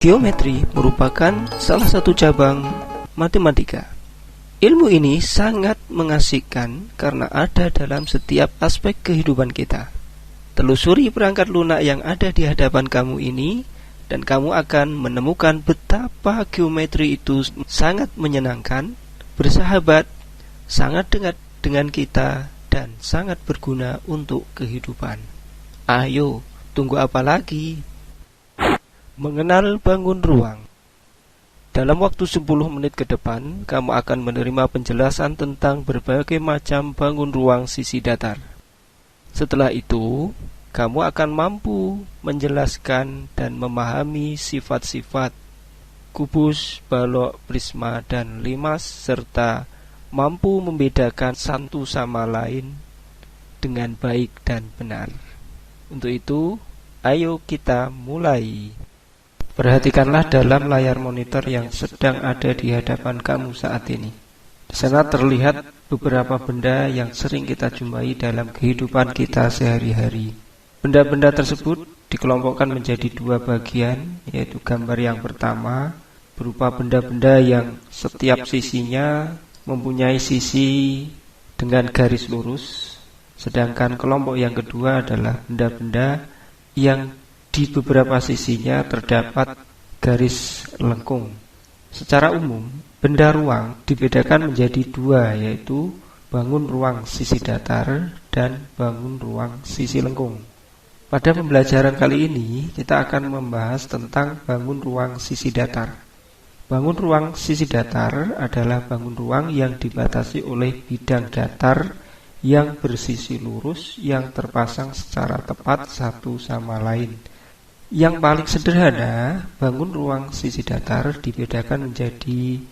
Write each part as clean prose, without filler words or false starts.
Geometri merupakan salah satu cabang matematika. Ilmu ini sangat mengasihkan karena ada dalam setiap aspek kehidupan kita. Telusuri perangkat lunak yang ada di hadapan kamu ini, dan kamu akan menemukan betapa geometri itu sangat menyenangkan, bersahabat, sangat dekat dengan kita, dan sangat berguna untuk kehidupan. Ayo, tunggu apa lagi? Mengenal bangun ruang. Dalam waktu 10 menit ke depan, kamu akan menerima penjelasan tentang berbagai macam bangun ruang sisi datar. Setelah itu, kamu akan mampu menjelaskan dan memahami sifat-sifat kubus, balok, prisma, dan limas, serta mampu membedakan satu sama lain dengan baik dan benar. Untuk itu, ayo kita mulai. Perhatikanlah dalam layar monitor yang sedang ada di hadapan kamu saat ini. Di sana terlihat beberapa benda yang sering kita jumpai dalam kehidupan kita sehari-hari. Benda-benda tersebut dikelompokkan menjadi dua bagian, yaitu gambar yang pertama berupa benda-benda yang setiap sisinya mempunyai sisi dengan garis lurus, sedangkan kelompok yang kedua adalah benda-benda yang di beberapa sisinya terdapat garis lengkung. Secara umum, benda ruang dibedakan menjadi dua, yaitu bangun ruang sisi datar dan bangun ruang sisi lengkung. Pada pembelajaran kali ini, kita akan membahas tentang bangun ruang sisi datar. Bangun ruang sisi datar adalah bangun ruang yang dibatasi oleh bidang datar yang bersisi lurus yang terpasang secara tepat satu sama lain. Yang paling sederhana, bangun ruang sisi datar dibedakan menjadi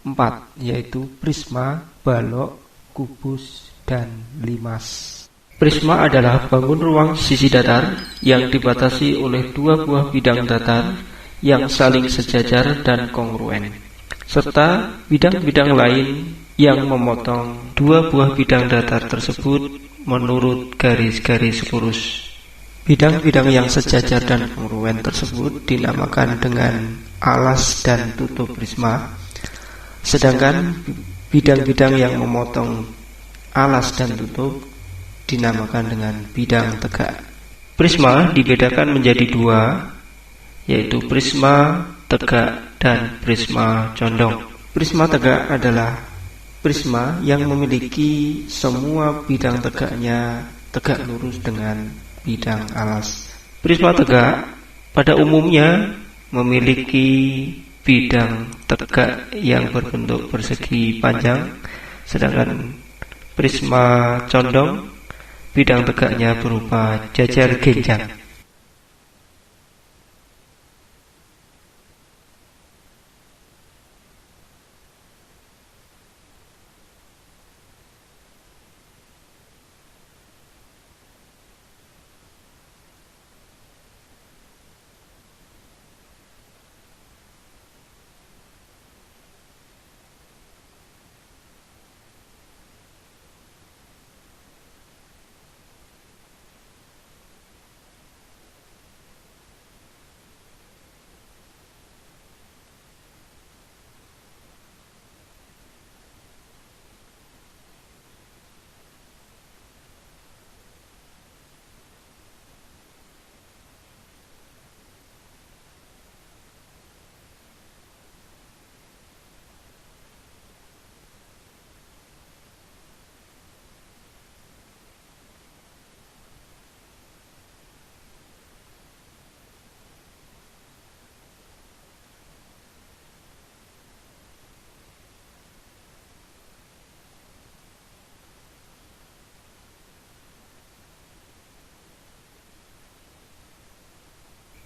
4, yaitu prisma, balok, kubus, dan limas. Prisma adalah bangun ruang sisi datar yang dibatasi oleh dua buah bidang datar yang saling sejajar dan kongruen, serta bidang-bidang lain yang memotong dua buah bidang datar tersebut menurut garis-garis lurus. Bidang-bidang yang sejajar dan kongruen tersebut dinamakan dengan alas dan tutup prisma, sedangkan bidang-bidang yang memotong alas dan tutup dinamakan dengan bidang tegak. Prisma dibedakan menjadi dua, yaitu prisma tegak dan prisma condong. Prisma tegak adalah prisma yang memiliki semua bidang tegaknya tegak lurus dengan bidang alas. Prisma tegak pada umumnya memiliki bidang tegak yang berbentuk persegi panjang, sedangkan prisma condong bidang tegaknya berupa jajar genjang.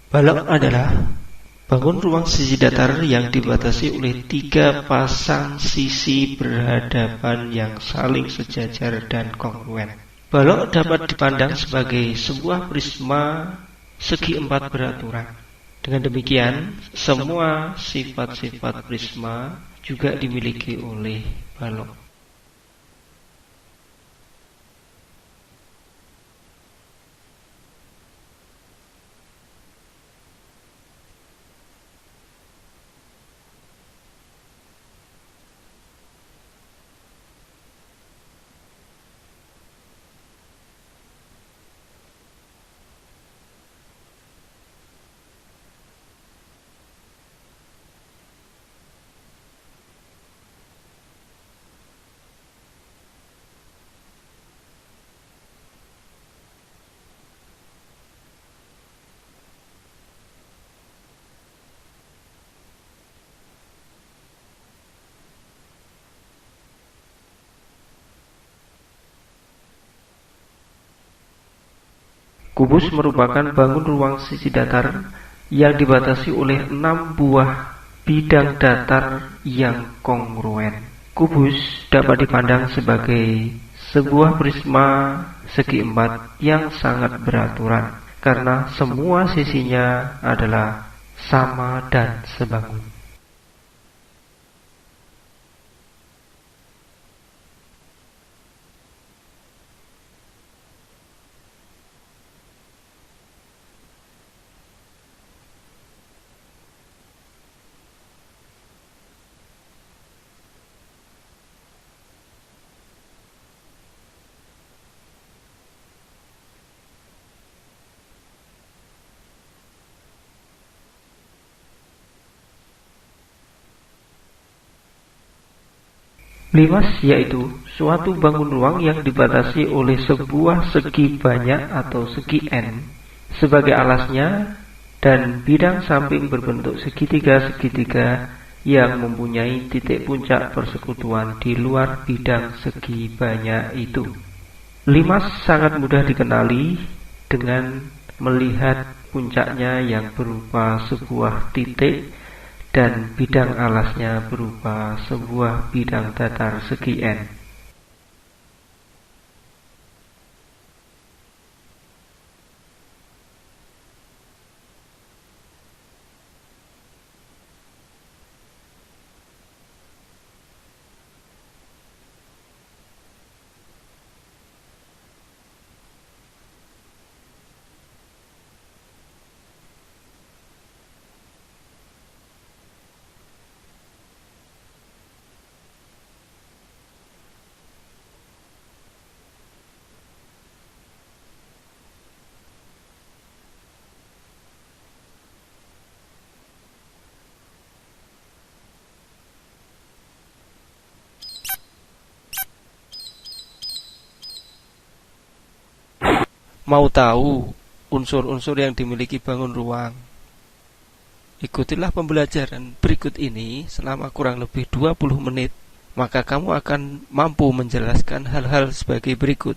Balok adalah bangun ruang sisi datar yang dibatasi oleh tiga pasang sisi berhadapan yang saling sejajar dan kongruen. Balok dapat dipandang sebagai sebuah prisma segi empat beraturan. Dengan demikian, semua sifat-sifat prisma juga dimiliki oleh balok. Kubus merupakan bangun ruang sisi datar yang dibatasi oleh 6 buah bidang datar yang kongruen. Kubus dapat dipandang sebagai sebuah prisma segi empat yang sangat beraturan karena semua sisinya adalah sama dan sebangun. Limas yaitu suatu bangun ruang yang dibatasi oleh sebuah segi banyak atau segi N sebagai alasnya dan bidang samping berbentuk segitiga-segitiga yang mempunyai titik puncak persekutuan di luar bidang segi banyak itu. Limas sangat mudah dikenali dengan melihat puncaknya yang berupa sebuah titik dan bidang alasnya berupa sebuah bidang datar segi N. Mau tahu unsur-unsur yang dimiliki bangun ruang? Ikutilah pembelajaran berikut ini selama kurang lebih 20 menit, maka kamu akan mampu menjelaskan hal-hal sebagai berikut.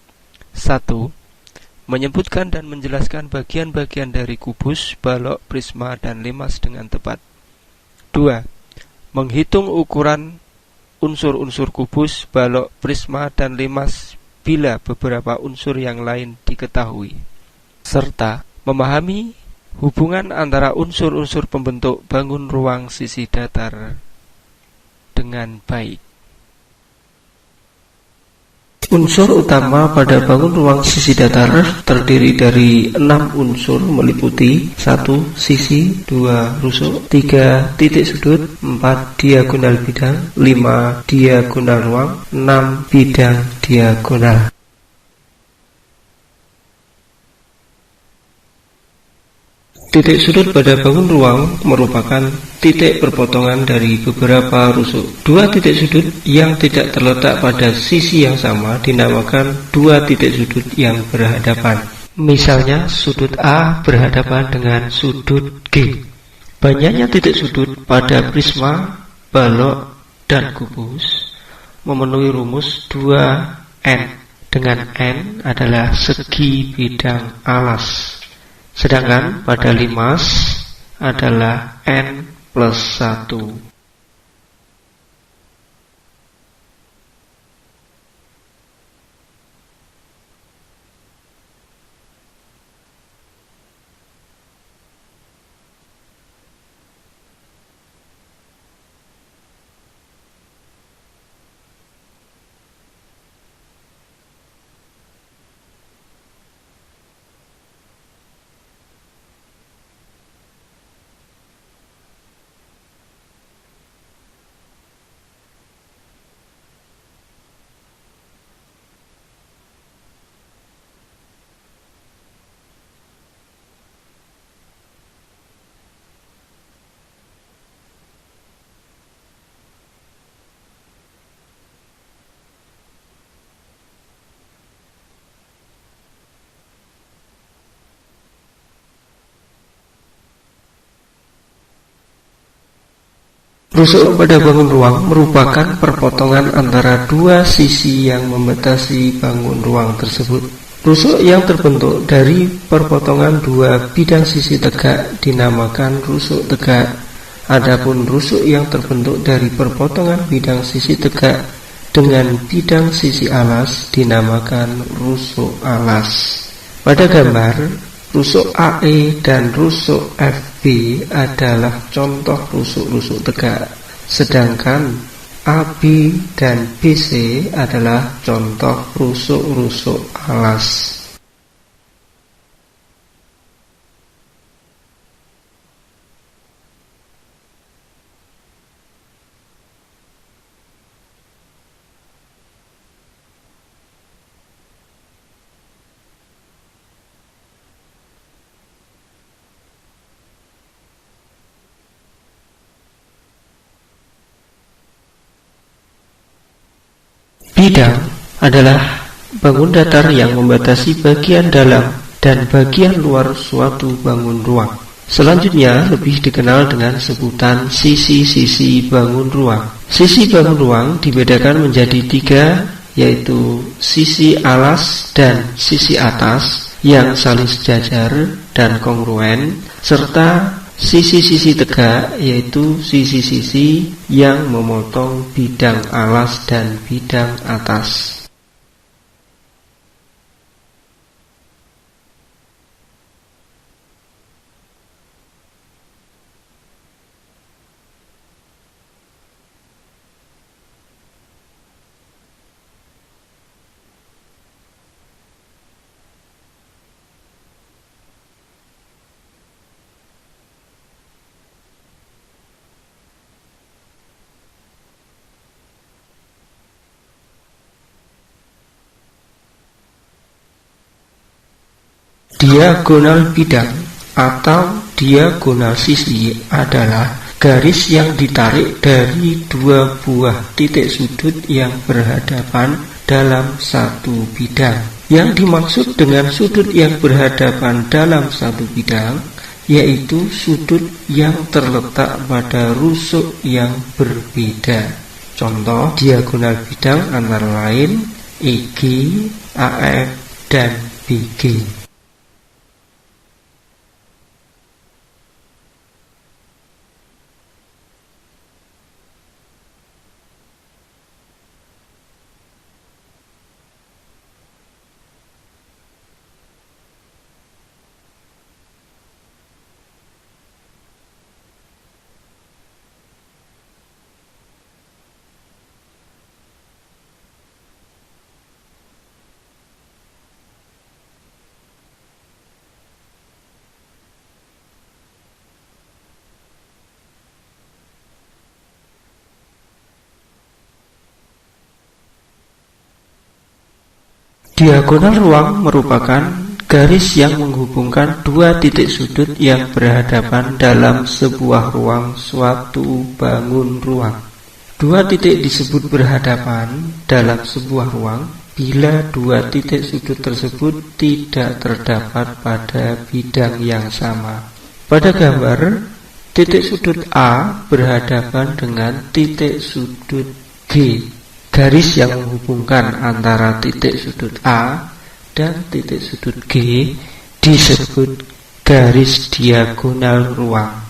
1. Menyebutkan dan menjelaskan bagian-bagian dari kubus, balok, prisma, dan limas dengan tepat. 2. Menghitung ukuran unsur-unsur kubus, balok, prisma, dan limas bila beberapa unsur yang lain diketahui, serta memahami hubungan antara unsur-unsur pembentuk bangun ruang sisi datar dengan baik. Unsur utama pada bangun ruang sisi datar terdiri dari 6 unsur meliputi 1. Sisi, 2. Rusuk, 3. Titik sudut, 4. Diagonal bidang, 5. Diagonal ruang, 6. Bidang diagonal. Titik sudut pada bangun ruang merupakan titik perpotongan dari beberapa rusuk. 2 titik sudut yang tidak terletak pada sisi yang sama dinamakan 2 titik sudut yang berhadapan. Misalnya sudut A berhadapan dengan sudut G. Banyaknya titik sudut pada prisma, balok, dan kubus memenuhi rumus 2N, dengan N adalah segi bidang alas. Sedangkan pada limas adalah N+1. Rusuk pada bangun ruang merupakan perpotongan antara 2 sisi yang membatasi bangun ruang tersebut. Rusuk yang terbentuk dari perpotongan dua bidang sisi tegak dinamakan rusuk tegak. Adapun rusuk yang terbentuk dari perpotongan bidang sisi tegak dengan bidang sisi alas dinamakan rusuk alas. Pada gambar, rusuk AE dan rusuk FB adalah contoh rusuk-rusuk tegak, sedangkan AB dan BC adalah contoh rusuk-rusuk alas. Bidang adalah bangun datar yang membatasi bagian dalam dan bagian luar suatu bangun ruang. Selanjutnya lebih dikenal dengan sebutan sisi-sisi bangun ruang. Sisi bangun ruang dibedakan menjadi tiga, yaitu sisi alas dan sisi atas yang saling sejajar dan kongruen, serta sisi-sisi tegak, yaitu sisi-sisi yang memotong bidang alas dan bidang atas. Diagonal bidang atau diagonal sisi adalah garis yang ditarik dari dua buah titik sudut yang berhadapan dalam satu bidang. Yang dimaksud dengan sudut yang berhadapan dalam satu bidang yaitu sudut yang terletak pada rusuk yang berbeda. Contoh diagonal bidang antara lain EG, AF, dan BG. Diagonal ruang merupakan garis yang menghubungkan dua titik sudut yang berhadapan dalam sebuah ruang suatu bangun ruang. Dua titik disebut berhadapan dalam sebuah ruang bila dua titik sudut tersebut tidak terdapat pada bidang yang sama. Pada gambar, titik sudut A berhadapan dengan titik sudut G. Garis yang menghubungkan antara titik sudut A dan titik sudut G disebut garis diagonal ruang.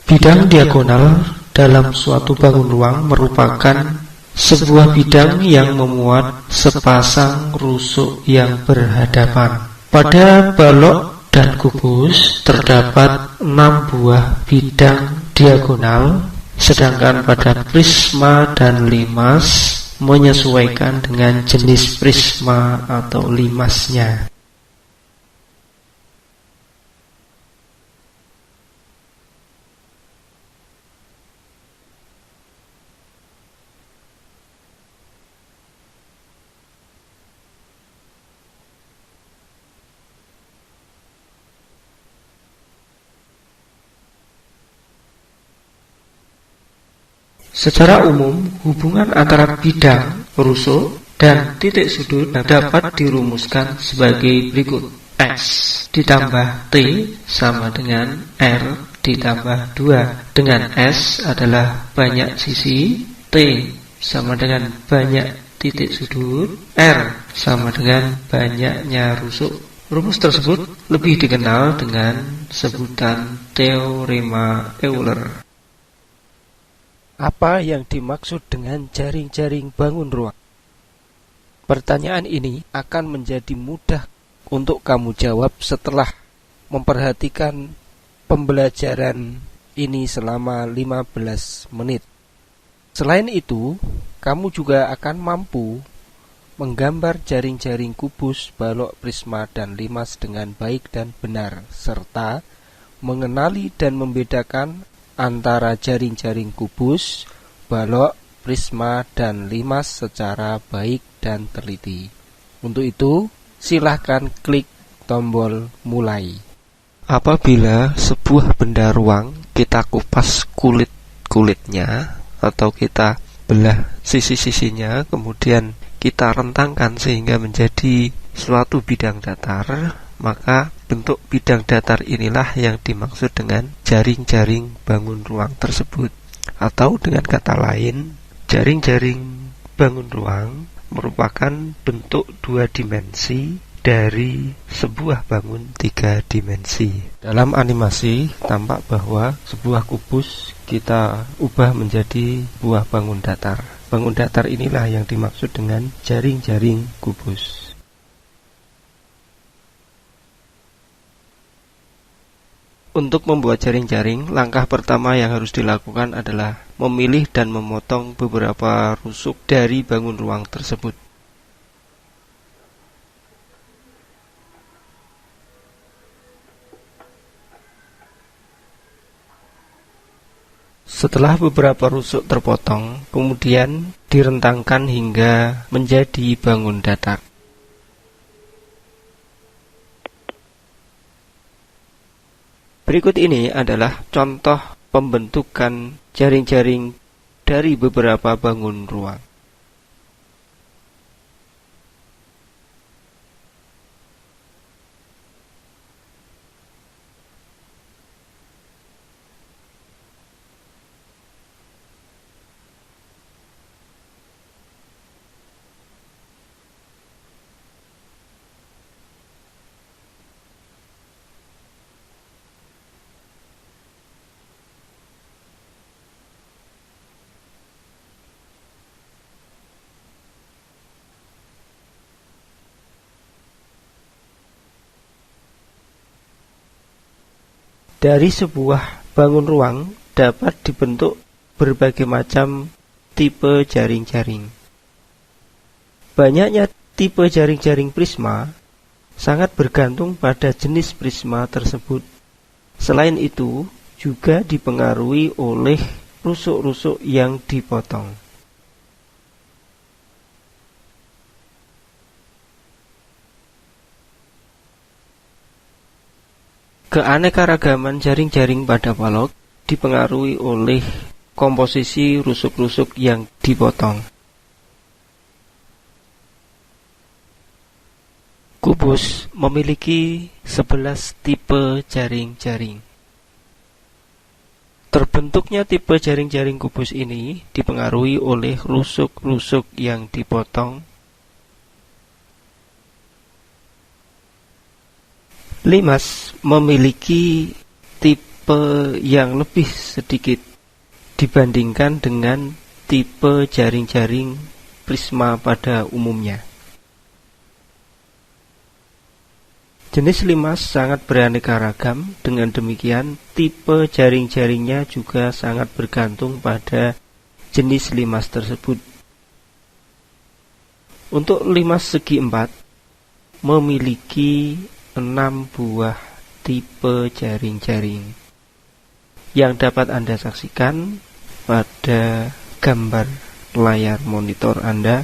Bidang diagonal dalam suatu bangun ruang merupakan sebuah bidang yang memuat sepasang rusuk yang berhadapan. Pada balok dan kubus terdapat 6 buah bidang diagonal, sedangkan pada prisma dan limas menyesuaikan dengan jenis prisma atau limasnya. Secara umum, hubungan antara bidang, rusuk, dan titik sudut dapat dirumuskan sebagai berikut. X ditambah T sama dengan R ditambah 2, dengan S adalah banyak sisi, T sama dengan banyak titik sudut, R sama dengan banyaknya rusuk. Rumus tersebut lebih dikenal dengan sebutan teorema Euler. Apa yang dimaksud dengan jaring-jaring bangun ruang? Pertanyaan ini akan menjadi mudah untuk kamu jawab setelah memperhatikan pembelajaran ini selama 15 menit. Selain itu, kamu juga akan mampu menggambar jaring-jaring kubus, balok, prisma, dan limas dengan baik dan benar, serta mengenali dan membedakan antara jaring-jaring kubus, balok, prisma, dan limas secara baik dan teliti. Untuk itu, silahkan klik tombol mulai. Apabila sebuah benda ruang kita kupas kulit-kulitnya atau kita belah sisi-sisinya, kemudian kita rentangkan sehingga menjadi suatu bidang datar, maka bentuk bidang datar inilah yang dimaksud dengan jaring-jaring bangun ruang tersebut. Atau dengan kata lain, jaring-jaring bangun ruang merupakan bentuk 2 dimensi dari sebuah bangun 3 dimensi. Dalam animasi tampak bahwa sebuah kubus kita ubah menjadi sebuah bangun datar. Bangun datar inilah yang dimaksud dengan jaring-jaring kubus. Untuk membuat jaring-jaring, langkah pertama yang harus dilakukan adalah memilih dan memotong beberapa rusuk dari bangun ruang tersebut. Setelah beberapa rusuk terpotong, kemudian direntangkan hingga menjadi bangun datar. Berikut ini adalah contoh pembentukan jaring-jaring dari beberapa bangun ruang. Dari sebuah bangun ruang dapat dibentuk berbagai macam tipe jaring-jaring. Banyaknya tipe jaring-jaring prisma sangat bergantung pada jenis prisma tersebut. Selain itu, juga dipengaruhi oleh rusuk-rusuk yang dipotong. Keanekaragaman jaring-jaring pada balok dipengaruhi oleh komposisi rusuk-rusuk yang dipotong. Kubus memiliki 11 tipe jaring-jaring. Terbentuknya tipe jaring-jaring kubus ini dipengaruhi oleh rusuk-rusuk yang dipotong. Limas memiliki tipe yang lebih sedikit dibandingkan dengan tipe jaring-jaring prisma pada umumnya. Jenis limas sangat beraneka ragam, dengan demikian tipe jaring-jaringnya juga sangat bergantung pada jenis limas tersebut. Untuk limas segi 4 memiliki 6 buah tipe jaring-jaring yang dapat Anda saksikan pada gambar layar monitor Anda.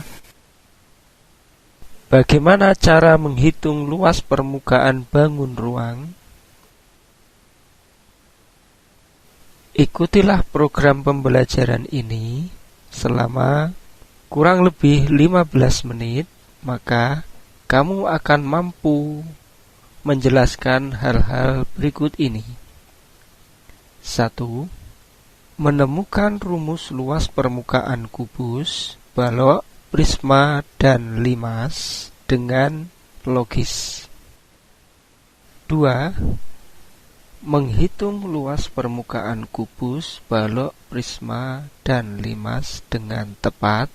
Bagaimana cara menghitung luas permukaan bangun ruang? Ikutilah program pembelajaran ini selama kurang lebih 15 menit, maka kamu akan mampu menjelaskan hal-hal berikut ini. 1. Menemukan rumus luas permukaan kubus, balok, prisma, dan limas dengan logis. 2. Menghitung luas permukaan kubus, balok, prisma, dan limas dengan tepat.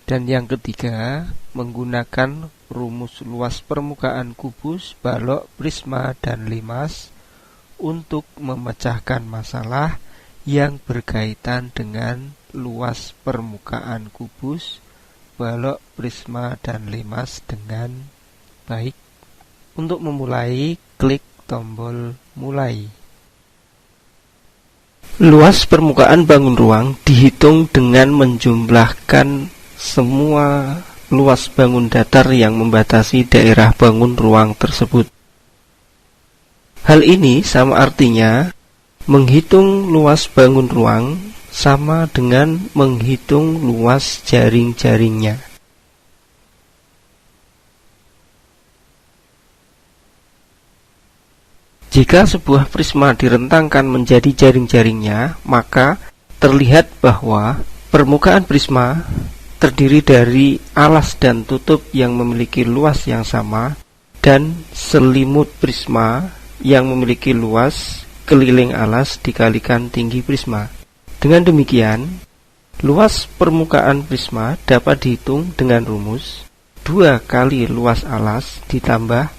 Dan yang ketiga, menggunakan rumus luas permukaan kubus, balok, prisma, dan limas untuk memecahkan masalah yang berkaitan dengan luas permukaan kubus, balok, prisma, dan limas dengan baik. Untuk memulai, klik tombol mulai. Luas permukaan bangun ruang dihitung dengan menjumlahkan semua luas bangun datar yang membatasi daerah bangun ruang tersebut. Hal ini sama artinya menghitung luas bangun ruang sama dengan menghitung luas jaring-jaringnya. Jika sebuah prisma direntangkan menjadi jaring-jaringnya, maka terlihat bahwa permukaan prisma terdiri dari alas dan tutup yang memiliki luas yang sama dan selimut prisma yang memiliki luas keliling alas dikalikan tinggi prisma. Dengan demikian, luas permukaan prisma dapat dihitung dengan rumus 2 kali luas alas ditambah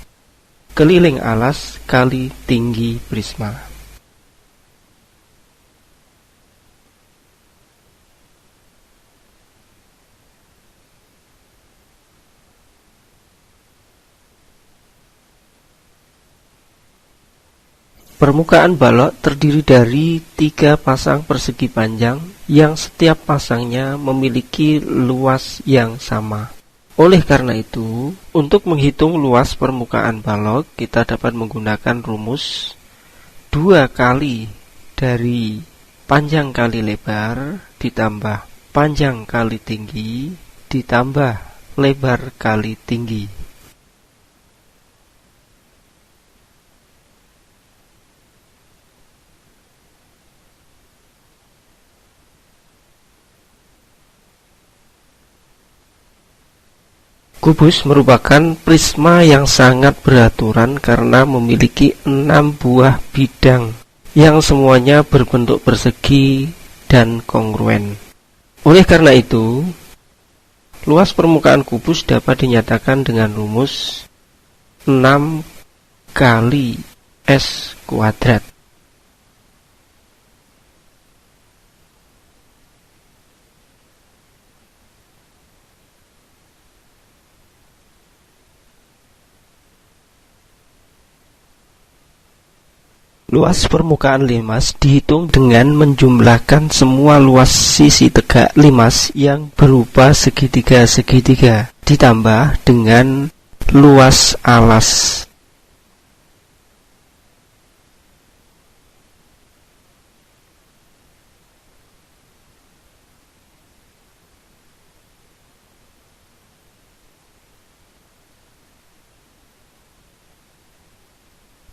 keliling alas kali tinggi prisma. Permukaan balok terdiri dari 3 pasang persegi panjang yang setiap pasangnya memiliki luas yang sama. Oleh karena itu, untuk menghitung luas permukaan balok, kita dapat menggunakan rumus 2 kali dari panjang kali lebar ditambah panjang kali tinggi ditambah lebar kali tinggi. Kubus merupakan prisma yang sangat beraturan karena memiliki 6 buah bidang yang semuanya berbentuk persegi dan kongruen. Oleh karena itu, luas permukaan kubus dapat dinyatakan dengan rumus 6 kali S kuadrat. Luas permukaan limas dihitung dengan menjumlahkan semua luas sisi tegak limas yang berupa segitiga-segitiga ditambah dengan luas alas.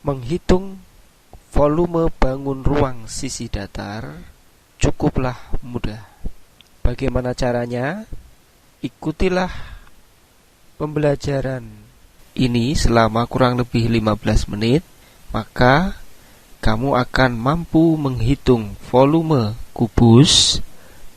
Menghitung volume bangun ruang sisi datar cukuplah mudah. Bagaimana caranya? Ikutilah pembelajaran ini selama kurang lebih 15 menit, maka kamu akan mampu menghitung volume kubus,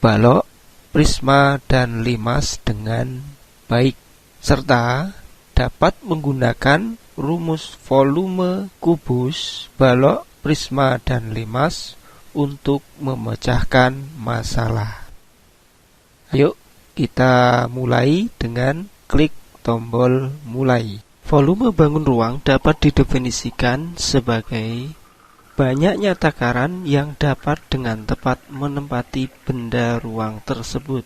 balok, prisma, dan limas dengan baik, serta dapat menggunakan rumus volume kubus, balok, prisma, dan limas untuk memecahkan masalah. Ayo kita mulai dengan klik tombol mulai. Volume bangun ruang dapat didefinisikan sebagai banyaknya takaran yang dapat dengan tepat menempati benda ruang tersebut.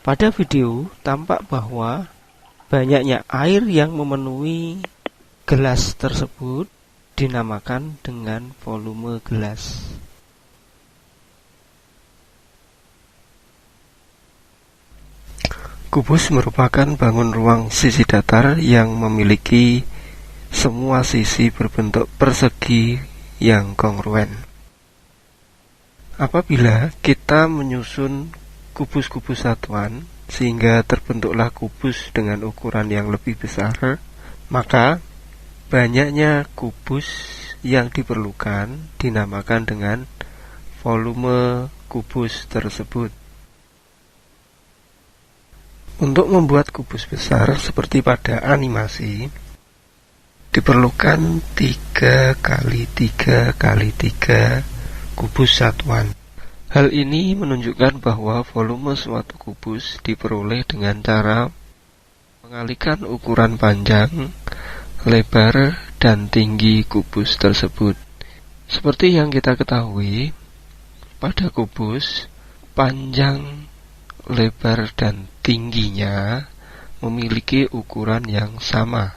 Pada video tampak bahwa banyaknya air yang memenuhi gelas tersebut dinamakan dengan volume gelas. Kubus merupakan bangun ruang sisi datar yang memiliki semua sisi berbentuk persegi yang kongruen. Apabila kita menyusun kubus-kubus satuan sehingga terbentuklah kubus dengan ukuran yang lebih besar, maka banyaknya kubus yang diperlukan dinamakan dengan volume kubus tersebut. Untuk membuat kubus besar seperti pada animasi, diperlukan 3 kali 3 kali 3 kubus satuan. Hal ini menunjukkan bahwa volume suatu kubus diperoleh dengan cara mengalihkan ukuran panjang, lebar, dan tinggi kubus tersebut. Seperti yang kita ketahui, pada kubus, panjang, lebar, dan tingginya memiliki ukuran yang sama.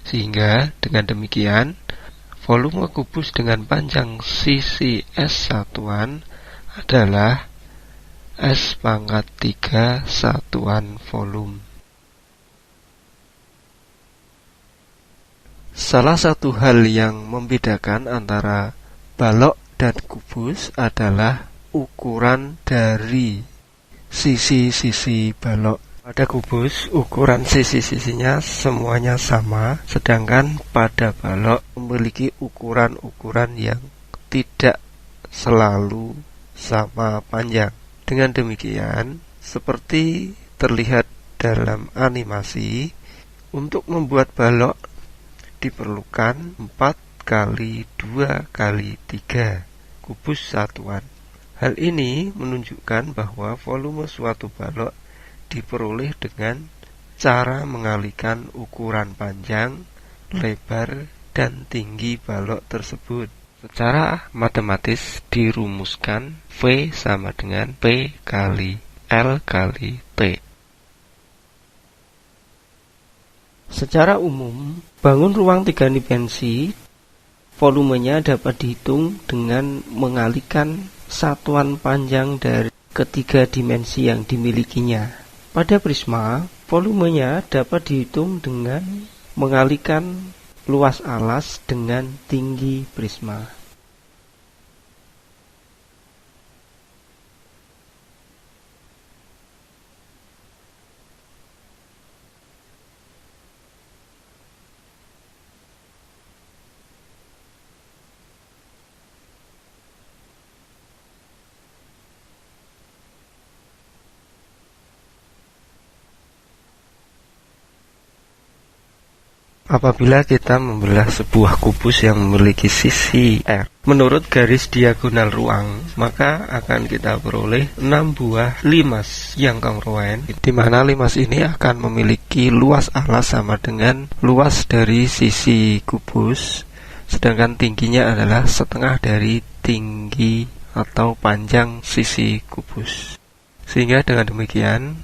Sehingga dengan demikian, volume kubus dengan panjang sisi S satuan adalah S pangkat 3 satuan volume. Salah satu hal yang membedakan antara balok dan kubus adalah ukuran dari sisi-sisi balok. Pada kubus, ukuran sisi-sisinya semuanya sama, sedangkan pada balok memiliki ukuran-ukuran yang tidak selalu sama panjang. Dengan demikian, seperti terlihat dalam animasi, untuk membuat balok diperlukan 4 kali 2 kali 3 kubus satuan. Hal ini menunjukkan bahwa volume suatu balok diperoleh dengan cara mengalihkan ukuran panjang, lebar, dan tinggi balok tersebut. Secara matematis dirumuskan V sama dengan P kali L kali T. Secara umum, bangun ruang 3 dimensi volumenya dapat dihitung dengan mengalihkan satuan panjang dari ketiga dimensi yang dimilikinya. Pada prisma, volumenya dapat dihitung dengan mengalihkan luas alas dengan tinggi prisma. Apabila kita membelah sebuah kubus yang memiliki sisi R menurut garis diagonal ruang, maka akan kita peroleh 6 buah limas yang kongruen, di mana limas ini akan memiliki luas alas sama dengan luas dari sisi kubus, sedangkan tingginya adalah setengah dari tinggi atau panjang sisi kubus. Sehingga dengan demikian,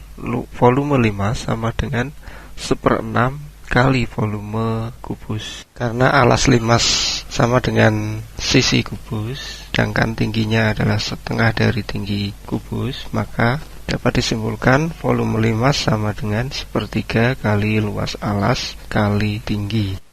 volume limas sama dengan 1/6 kali volume kubus. Karena alas limas sama dengan sisi kubus, sedangkan tingginya adalah setengah dari tinggi kubus, maka dapat disimpulkan volume limas sama dengan 1/3 kali luas alas kali tinggi.